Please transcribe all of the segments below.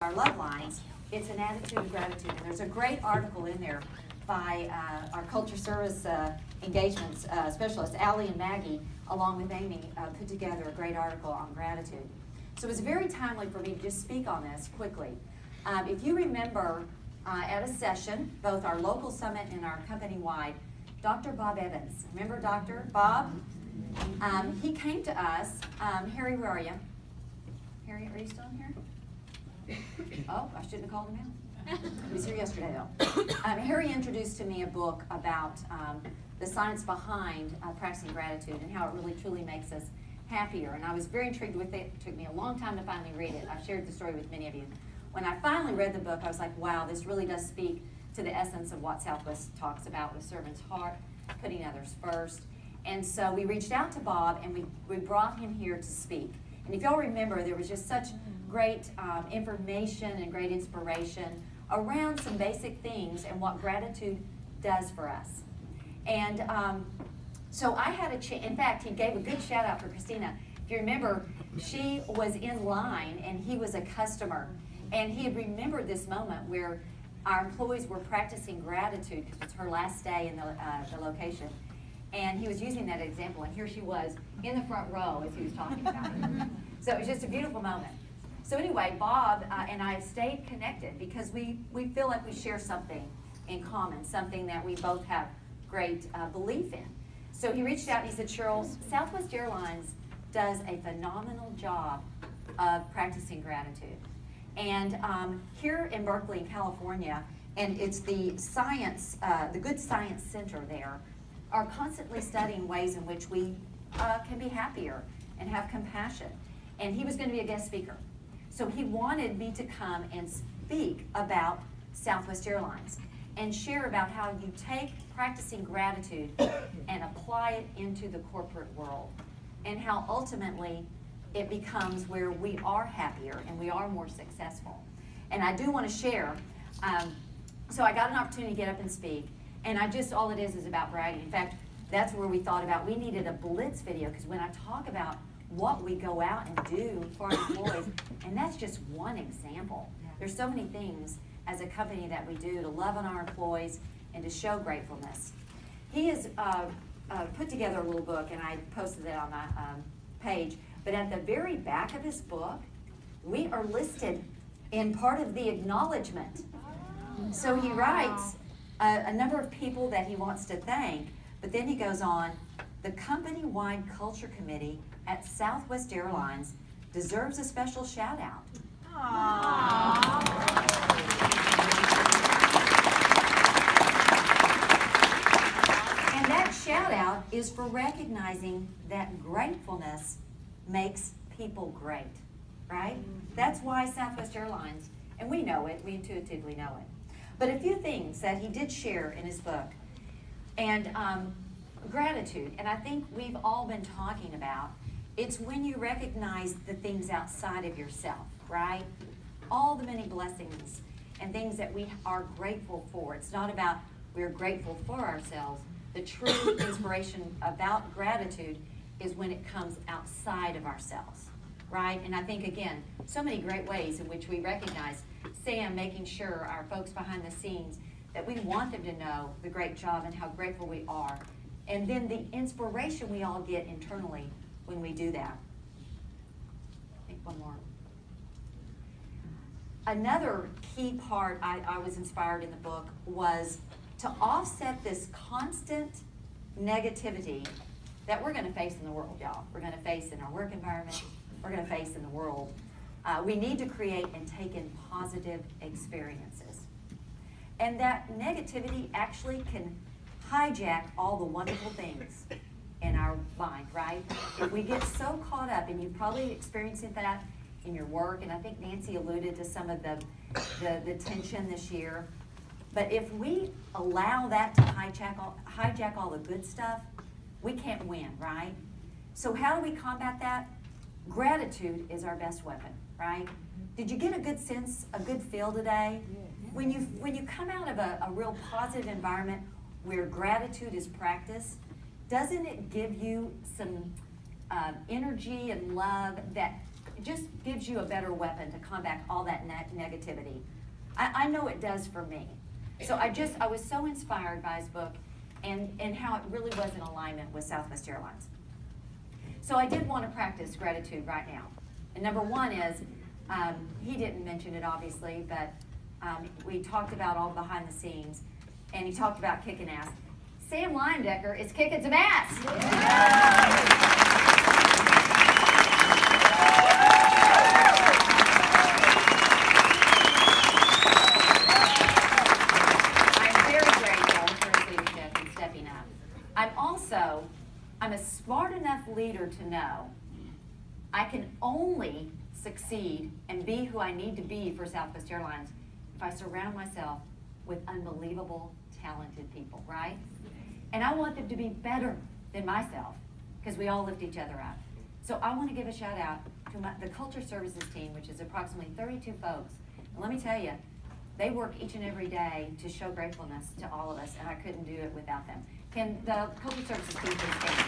our love lines, it's an attitude of gratitude. And there's a great article in there by our culture service engagements specialists, Allie and Maggie, along with Amy, put together a great article on gratitude. So it was very timely for me to just speak on this quickly. If you remember at a session, both our local summit and our company-wide, Dr. Bob Evans, remember Dr. Bob? He came to us. Harry, where are you? Harry, are you still in here? Oh, I shouldn't have called him out. He was here yesterday, though. Harry introduced to me a book about the science behind practicing gratitude and how it really, truly makes us happier. And I was very intrigued with it. It took me a long time to finally read it. I've shared the story with many of you. When I finally read the book, I was like, wow, this really does speak to the essence of what Southwest talks about with servant's heart, putting others first. And so we reached out to Bob, and we brought him here to speak. And if y'all remember, there was just such great information and great inspiration around some basic things and what gratitude does for us. And so I had a chance. In fact, he gave a good shout out for Christina. If you remember, she was in line and he was a customer. And he had remembered this moment where our employees were practicing gratitude because it's her last day in the location. And he was using that example, and here she was in the front row as he was talking about it. So it was just a beautiful moment. So anyway, Bob and I stayed connected because we feel like we share something in common, something that we both have great belief in. So he reached out and he said, Cheryl, Southwest Airlines does a phenomenal job of practicing gratitude. And here in Berkeley, California, and it's the science, the Good Science Center there, are constantly studying ways in which we can be happier and have compassion. And he was going to be a guest speaker. So he wanted me to come and speak about Southwest Airlines and share about how you take practicing gratitude and apply it into the corporate world, and how ultimately it becomes where we are happier and we are more successful. And I do want to share, so I got an opportunity to get up and speak, and all it is about bragging. In fact, that's where we thought about, we needed a blitz video, because when I talk about what we go out and do for our employees, and that's just one example. There's so many things as a company that we do to love on our employees and to show gratefulness. He has put together a little book, and I posted it on my page, but at the very back of his book, we are listed in part of the acknowledgement. So he writes a number of people that he wants to thank, but then he goes on, the company-wide culture committee at Southwest Airlines deserves a special shout out. And that shout out is for recognizing that gratefulness makes people great, right? That's why Southwest Airlines, and we know it, we intuitively know it. But a few things that he did share in his book, and gratitude, and I think we've all been talking about, it's when you recognize the things outside of yourself, right? All the many blessings and things that we are grateful for. It's not about we're grateful for ourselves. The true inspiration about gratitude is when it comes outside of ourselves, right? And I think, again, so many great ways in which we recognize Sam making sure our folks behind the scenes that we want them to know the great job and how grateful we are. And then the inspiration we all get internally when we do that. I think one more. Another key part I was inspired in the book was to offset this constant negativity that we're going to face in the world, y'all. We're going to face in our work environment. We're going to face in the world. We need to create and take in positive experiences. And that negativity actually can hijack all the wonderful things in our mind, right? If we get so caught up, and you've probably experienced that in your work, and I think Nancy alluded to some of the tension this year, but if we allow that to hijack all the good stuff, we can't win, right? So how do we combat that? Gratitude is our best weapon, right? Did you get a good sense, a good feel today? When you come out of a real positive environment where gratitude is practiced, doesn't it give you some energy and love that It just gives you a better weapon to combat all that negativity. I know it does for me. So I was so inspired by his book and how it really was in alignment with Southwest Airlines. So I did want to practice gratitude right now. And number one is, he didn't mention it obviously, but we talked about all behind the scenes, and he talked about kicking ass. Sam Leyendecker is kicking some ass. I'm very grateful for his leadership and stepping up. I'm a smart enough leader to know I can only succeed and be who I need to be for Southwest Airlines if I surround myself with unbelievable, talented people, right? And I want them to be better than myself, because we all lift each other up. So I want to give a shout out to the Culture Services team, which is approximately 32 folks. And let me tell you, they work each and every day to show gratefulness to all of us, and I couldn't do it without them. Can the Culture Services team please stand?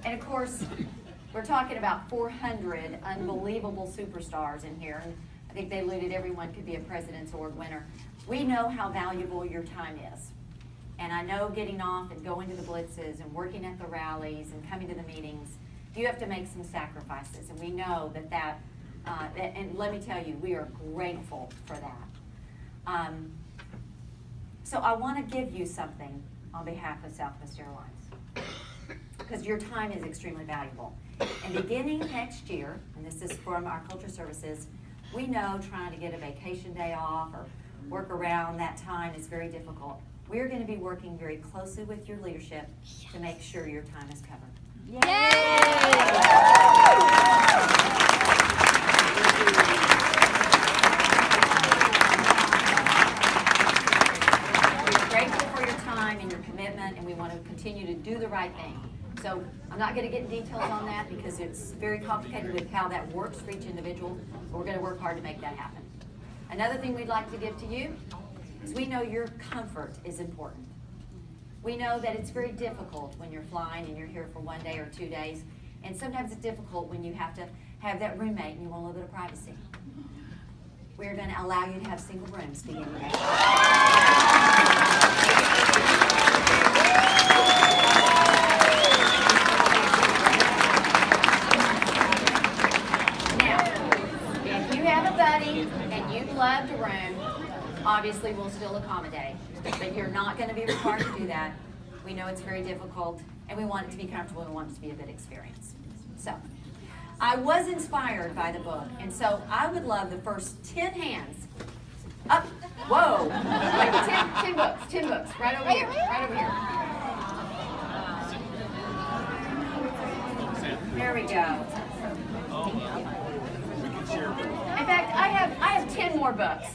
And of course, we're talking about 400 unbelievable superstars in here. And I think they alluded everyone could be a President's Award winner. We know how valuable your time is. And I know getting off and going to the blitzes and working at the rallies and coming to the meetings, you have to make some sacrifices. And we know that and let me tell you, we are grateful for that. So I want to give you something on behalf of Southwest Airlines, because your time is extremely valuable. And beginning next year, and this is from our Culture Services, we know trying to get a vacation day off or work around that time is very difficult. We're going to be working very closely with your leadership to make sure your time is covered. Yay! We're grateful for your time and your commitment, and we want to continue to do the right thing. So I'm not going to get in details on that because it's very complicated with how that works for each individual, but we're going to work hard to make that happen. Another thing we'd like to give to you is we know your comfort is important. We know that it's very difficult when you're flying and you're here for 1 day or 2 days, and sometimes it's difficult when you have to have that roommate and you want a little bit of privacy. We're going to allow you to have single rooms beginning next year. And you'd love to room, obviously we'll still accommodate, but you're not going to be required to do that. We know it's very difficult, and we want it to be comfortable, and we want it to be a good experience. So, I was inspired by the book, and so I would love the first 10 hands up. Whoa! Wait, 10 books, right over here, right over here. There we go. In fact, I have 10 more books.